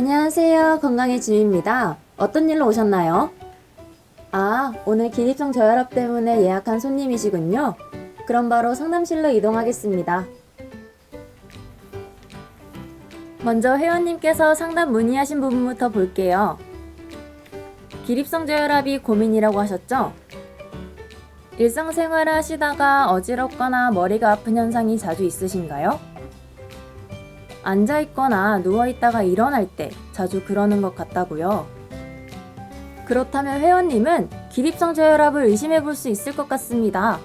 안녕하세요. 건강의 지유입니다. 어떤 일로 오셨나요? 아, 오늘 기립성 저혈압 때문에 예약한 손님이시군요. 그럼 바로 상담실로 이동하겠습니다. 먼저 회원님께서 상담 문의하신 부분부터 볼게요. 기립성 저혈압이 고민이라고 하셨죠? 일상생활을 하시다가 어지럽거나 머리가 아픈 현상이 자주 있으신가요? 앉아있거나 누워있다가 일어날 때 자주 그러는 것 같다고요. 그렇다면 회원님은 기립성 저혈압을 의심해 볼 수 있을 것 같습니다.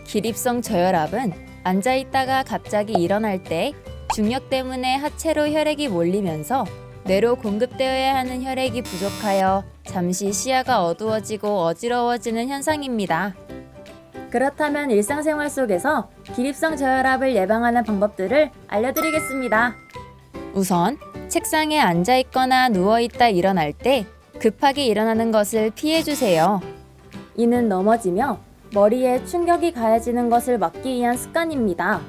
기립성 저혈압은 앉아있다가 갑자기 일어날 때 중력 때문에 하체로 혈액이 몰리면서 뇌로 공급되어야 하는 혈액이 부족하여 잠시 시야가 어두워지고 어지러워지는 현상입니다. 그렇다면 일상생활 속에서 기립성 저혈압을 예방하는 방법들을 알려드리겠습니다. 우선 책상에 앉아있거나 누워있다 일어날 때 급하게 일어나는 것을 피해주세요. 이는 넘어지며 머리에 충격이 가해지는 것을 막기 위한 습관입니다.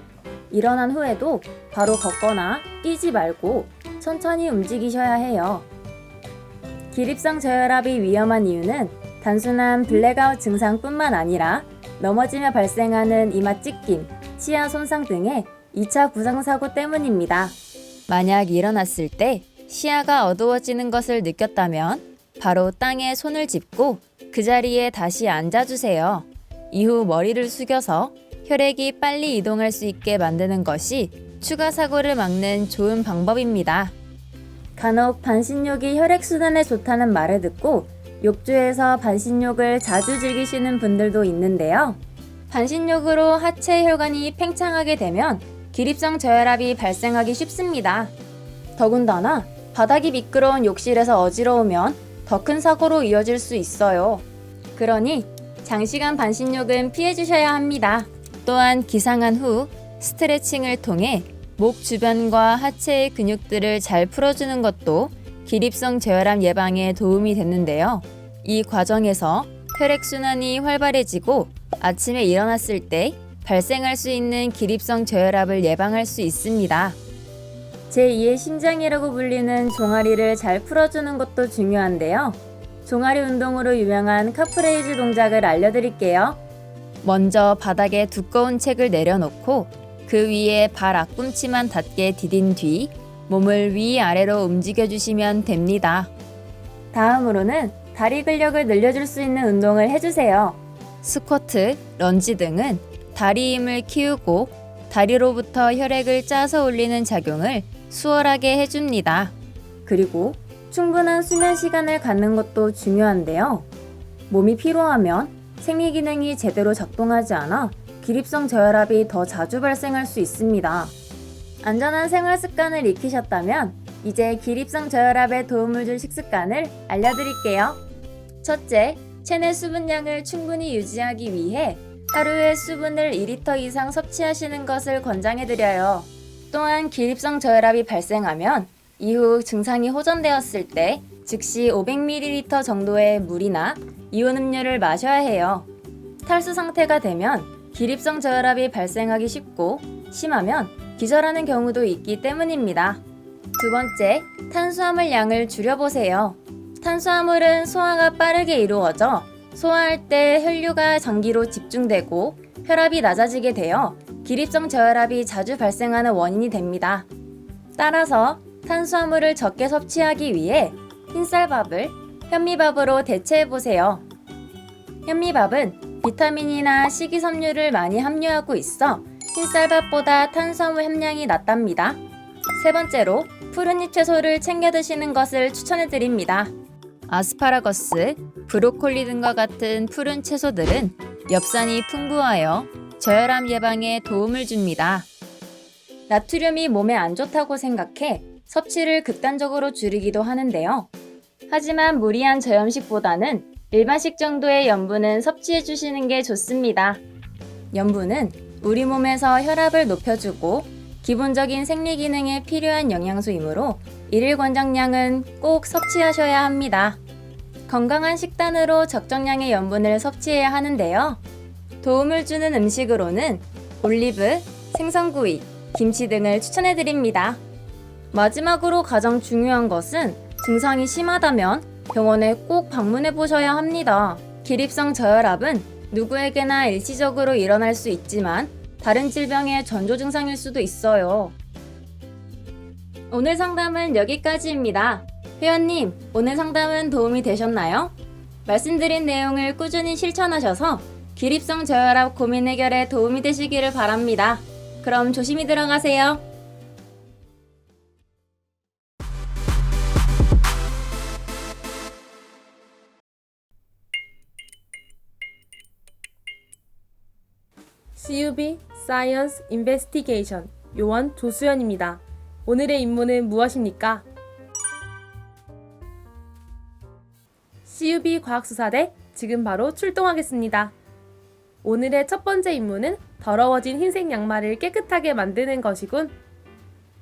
일어난 후에도 바로 걷거나 뛰지 말고 천천히 움직이셔야 해요. 기립성 저혈압이 위험한 이유는 단순한 블랙아웃 증상뿐만 아니라 넘어지며 발생하는 이마 찢김, 치아 손상 등의 2차 부상사고 때문입니다. 만약 일어났을 때 시야가 어두워지는 것을 느꼈다면 바로 땅에 손을 짚고 그 자리에 다시 앉아주세요. 이후 머리를 숙여서 혈액이 빨리 이동할 수 있게 만드는 것이 추가 사고를 막는 좋은 방법입니다. 간혹 반신욕이 혈액순환에 좋다는 말을 듣고 욕조에서 반신욕을 자주 즐기시는 분들도 있는데요. 반신욕으로 하체 혈관이 팽창하게 되면 기립성 저혈압이 발생하기 쉽습니다. 더군다나 바닥이 미끄러운 욕실에서 어지러우면 더 큰 사고로 이어질 수 있어요. 그러니 장시간 반신욕은 피해주셔야 합니다. 또한 기상한 후 스트레칭을 통해 목 주변과 하체의 근육들을 잘 풀어주는 것도 기립성 저혈압 예방에 도움이 됐는데요. 이 과정에서 혈액순환이 활발해지고 아침에 일어났을 때 발생할 수 있는 기립성 저혈압을 예방할 수 있습니다. 제2의 심장이라고 불리는 종아리를 잘 풀어주는 것도 중요한데요. 종아리 운동으로 유명한 카프레이즈 동작을 알려드릴게요. 먼저 바닥에 두꺼운 책을 내려놓고 그 위에 발 앞꿈치만 닿게 디딘 뒤 몸을 위아래로 움직여주시면 됩니다. 다음으로는 다리 근력을 늘려줄 수 있는 운동을 해주세요. 스쿼트, 런지 등은 다리 힘을 키우고 다리로부터 혈액을 짜서 올리는 작용을 수월하게 해줍니다. 그리고 충분한 수면 시간을 갖는 것도 중요한데요. 몸이 피로하면 생리 기능이 제대로 작동하지 않아 기립성 저혈압이 더 자주 발생할 수 있습니다. 안전한 생활 습관을 익히셨다면 이제 기립성 저혈압에 도움을 줄 식습관을 알려드릴게요. 첫째, 체내 수분량을 충분히 유지하기 위해 하루에 수분을 2리터 이상 섭취하시는 것을 권장해드려요. 또한 기립성 저혈압이 발생하면 이후 증상이 호전되었을 때 즉시 500ml 정도의 물이나 이온 음료를 마셔야 해요. 탈수 상태가 되면 기립성 저혈압이 발생하기 쉽고 심하면 기절하는 경우도 있기 때문입니다. 두 번째, 탄수화물 양을 줄여보세요. 탄수화물은 소화가 빠르게 이루어져 소화할 때 혈류가 장기로 집중되고 혈압이 낮아지게 되어 기립성 저혈압이 자주 발생하는 원인이 됩니다. 따라서 탄수화물을 적게 섭취하기 위해 흰쌀밥을 현미밥으로 대체해보세요. 현미밥은 비타민이나 식이섬유를 많이 함유하고 있어 흰쌀밥보다 탄수화물 함량이 낮답니다. 세 번째로 푸른잎 채소를 챙겨 드시는 것을 추천해드립니다. 아스파라거스, 브로콜리 등과 같은 푸른 채소들은 엽산이 풍부하여 저혈압 예방에 도움을 줍니다. 나트륨이 몸에 안 좋다고 생각해 섭취를 극단적으로 줄이기도 하는데요. 하지만 무리한 저염식보다는 일반식 정도의 염분은 섭취해 주시는 게 좋습니다. 염분은 우리 몸에서 혈압을 높여주고 기본적인 생리 기능에 필요한 영양소이므로 일일 권장량은 꼭 섭취하셔야 합니다. 건강한 식단으로 적정량의 염분을 섭취해야 하는데요. 도움을 주는 음식으로는 올리브, 생선구이, 김치 등을 추천해드립니다. 마지막으로 가장 중요한 것은 증상이 심하다면 병원에 꼭 방문해 보셔야 합니다. 기립성 저혈압은 누구에게나 일시적으로 일어날 수 있지만 다른 질병의 전조 증상일 수도 있어요. 오늘 상담은 여기까지입니다. 회원님, 오늘 상담은 도움이 되셨나요? 말씀드린 내용을 꾸준히 실천하셔서 기립성 저혈압 고민 해결에 도움이 되시기를 바랍니다. 그럼 조심히 들어가세요. CUB Science Investigation 요원 조수연입니다. 오늘의 임무는 무엇입니까? CUB 과학수사대 지금 바로 출동하겠습니다. 오늘의 첫 번째 임무는 더러워진 흰색 양말을 깨끗하게 만드는 것이군.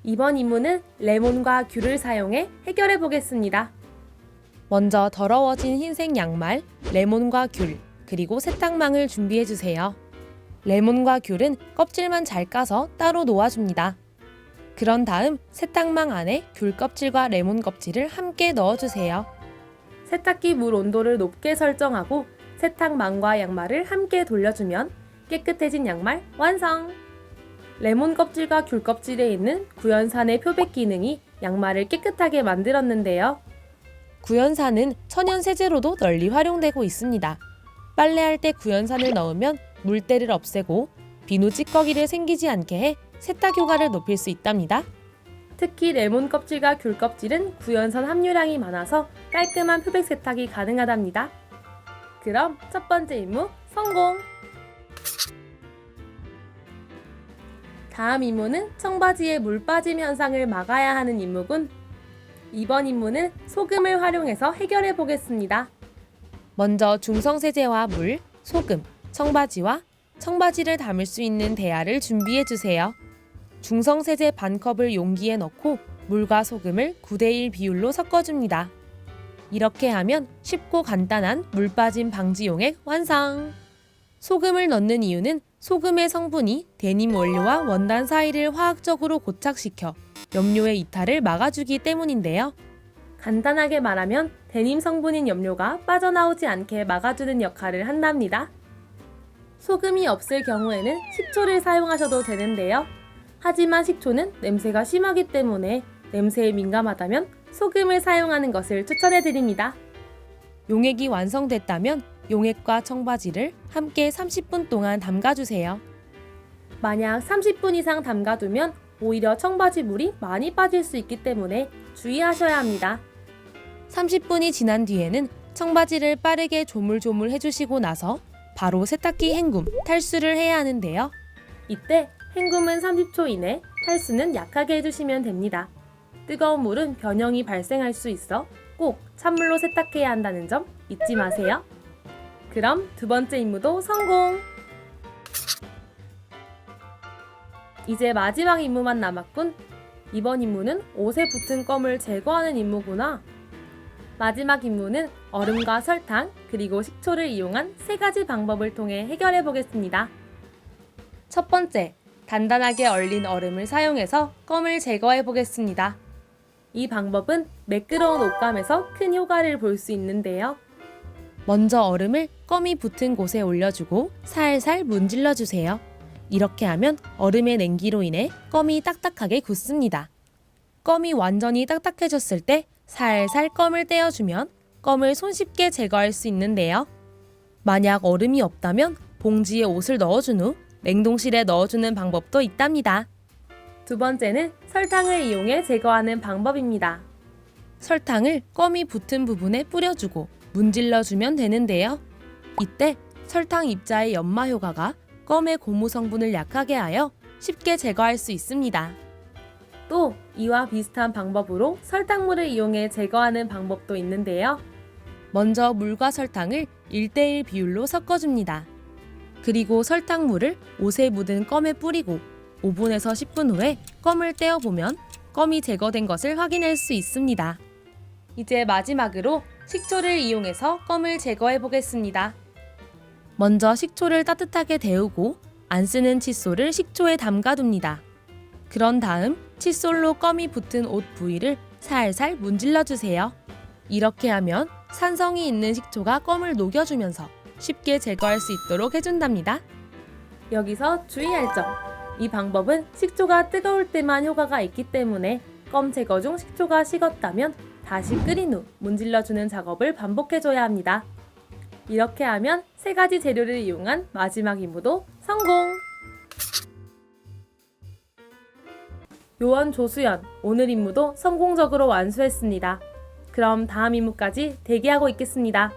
이번 임무는 레몬과 귤을 사용해 해결해 보겠습니다. 먼저 더러워진 흰색 양말, 레몬과 귤, 그리고 세탁망을 준비해 주세요. 레몬과 귤은 껍질만 잘 까서 따로 놓아줍니다. 그런 다음 세탁망 안에 귤 껍질과 레몬 껍질을 함께 넣어주세요. 세탁기 물 온도를 높게 설정하고 세탁망과 양말을 함께 돌려주면 깨끗해진 양말 완성! 레몬 껍질과 귤 껍질에 있는 구연산의 표백 기능이 양말을 깨끗하게 만들었는데요. 구연산은 천연 세제로도 널리 활용되고 있습니다. 빨래할 때 구연산을 넣으면 물때를 없애고 비누 찌꺼기를 생기지 않게 해 세탁 효과를 높일 수 있답니다. 특히 레몬 껍질과 귤 껍질은 구연산 함유량이 많아서 깔끔한 표백 세탁이 가능하답니다. 그럼 첫 번째 임무 성공! 다음 임무는 청바지에 물 빠짐 현상을 막아야 하는 임무군. 이번 임무는 소금을 활용해서 해결해 보겠습니다. 먼저 중성세제와 물, 소금, 청바지와 청바지를 담을 수 있는 대야를 준비해 주세요. 중성세제 반컵을 용기에 넣고 물과 소금을 9:1 비율로 섞어줍니다. 이렇게 하면 쉽고 간단한 물 빠짐 방지 용액 완성! 소금을 넣는 이유는 소금의 성분이 데님 원료와 원단 사이를 화학적으로 고착시켜 염료의 이탈을 막아주기 때문인데요. 간단하게 말하면 데님 성분인 염료가 빠져나오지 않게 막아주는 역할을 한답니다. 소금이 없을 경우에는 식초를 사용하셔도 되는데요. 하지만 식초는 냄새가 심하기 때문에 냄새에 민감하다면 소금을 사용하는 것을 추천해드립니다. 용액이 완성됐다면 용액과 청바지를 함께 30분 동안 담가주세요. 만약 30분 이상 담가두면 오히려 청바지 물이 많이 빠질 수 있기 때문에 주의하셔야 합니다. 30분이 지난 뒤에는 청바지를 빠르게 조물조물 해주시고 나서 바로 세탁기 헹굼, 탈수를 해야 하는데요. 이때 헹굼은 30초 이내, 탈수는 약하게 해주시면 됩니다. 뜨거운 물은 변형이 발생할 수 있어 꼭 찬물로 세탁해야 한다는 점 잊지 마세요. 그럼 두 번째 임무도 성공! 이제 마지막 임무만 남았군. 이번 임무는 옷에 붙은 껌을 제거하는 임무구나. 마지막 임무는 얼음과 설탕 그리고 식초를 이용한 3가지 방법을 통해 해결해 보겠습니다. 첫 번째, 단단하게 얼린 얼음을 사용해서 껌을 제거해 보겠습니다. 이 방법은 매끄러운 옷감에서 큰 효과를 볼 수 있는데요. 먼저 얼음을 껌이 붙은 곳에 올려주고 살살 문질러 주세요. 이렇게 하면 얼음의 냉기로 인해 껌이 딱딱하게 굳습니다. 껌이 완전히 딱딱해졌을 때 살살 껌을 떼어주면 껌을 손쉽게 제거할 수 있는데요. 만약 얼음이 없다면 봉지에 옷을 넣어준 후 냉동실에 넣어주는 방법도 있답니다. 두 번째는 설탕을 이용해 제거하는 방법입니다. 설탕을 껌이 붙은 부분에 뿌려주고 문질러주면 되는데요. 이때 설탕 입자의 연마 효과가 껌의 고무 성분을 약하게 하여 쉽게 제거할 수 있습니다. 또 이와 비슷한 방법으로 설탕물을 이용해 제거하는 방법도 있는데요. 먼저 물과 설탕을 1:1 비율로 섞어줍니다. 그리고 설탕물을 옷에 묻은 껌에 뿌리고 5분에서 10분 후에 껌을 떼어보면 껌이 제거된 것을 확인할 수 있습니다. 이제 마지막으로 식초를 이용해서 껌을 제거해 보겠습니다. 먼저 식초를 따뜻하게 데우고 안 쓰는 칫솔을 식초에 담가둡니다. 그런 다음 칫솔로 껌이 붙은 옷 부위를 살살 문질러 주세요. 이렇게 하면 산성이 있는 식초가 껌을 녹여주면서 쉽게 제거할 수 있도록 해준답니다. 여기서 주의할 점. 이 방법은 식초가 뜨거울 때만 효과가 있기 때문에 껌 제거 중 식초가 식었다면 다시 끓인 후 문질러주는 작업을 반복해줘야 합니다. 이렇게 하면 3가지 재료를 이용한 마지막 임무도 성공! 요원 조수연, 오늘 임무도 성공적으로 완수했습니다. 그럼 다음 임무까지 대기하고 있겠습니다.